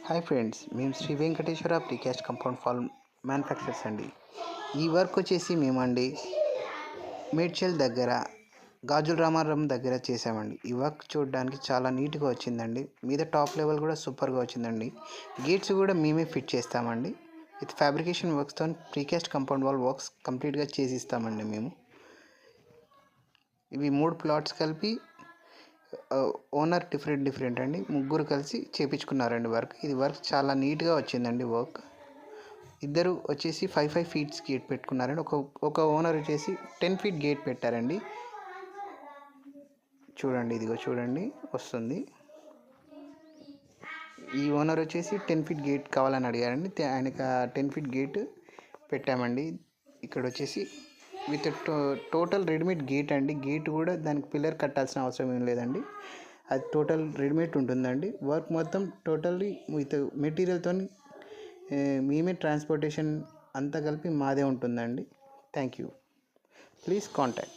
Hi friends, మేము Sri Venkateswara precast compound wall manufacturers అండి. ఈ వర్క్ వచ్చేసి మేమండి మేడ్చల్ దగ్గర గాజుల రామారం దగ్గర చేసామండి. ఈ వర్క్ చూడడానికి చాలా నీట్గా వచ్చిందండి. మీద టాప్ లెవెల్ కూడా సూపర్గా వచ్చిందండి. గేట్స్ కూడా మేమే ఫిట్ చేస్తామండి. విత్ ఫ్యాబ్రికేషన్ వర్క్స్తో ప్రీకాస్ట్ కాంపౌండ్ వాల్ వర్క్స్ కంప్లీట్గా చేసిస్తామండి మేము. ఇవి 3 ప్లాట్స్ కలిపి ఓనర్ డిఫరెంట్ అండి. ముగ్గురు కలిసి చేపించుకున్నారండి వర్క్. ఇది వర్క్ చాలా నీట్గా వచ్చిందండి. వర్క్ ఇద్దరు వచ్చేసి 5 ఫీట్స్ గేట్ పెట్టుకున్నారండి. ఒక ఓనర్ వచ్చేసి 10 ఫీట్ గేట్ పెట్టారండి. చూడండి, ఇదిగో చూడండి వస్తుంది. ఈ ఓనర్ వచ్చేసి 10 ఫీట్ గేట్ కావాలని అడిగారండి. ఆయనకి 10 ఫీట్ గేట్ పెట్టామండి. ఇక్కడ వచ్చేసి విత్ టోటల్ రెడీమేడ్ గేట్ అండి. గేట్ కూడా దానికి పిల్లర్ కట్టాల్సిన అవసరం ఏం లేదండి. అది టోటల్ రెడీమేడ్ ఉంటుందండి. వర్క్ మొత్తం టోటల్లీ విత్ మెటీరియల్తో మేమే ట్రాన్స్పోర్టేషన్ అంతా కలిపి మాదే ఉంటుందండి. Thank you. Please contact.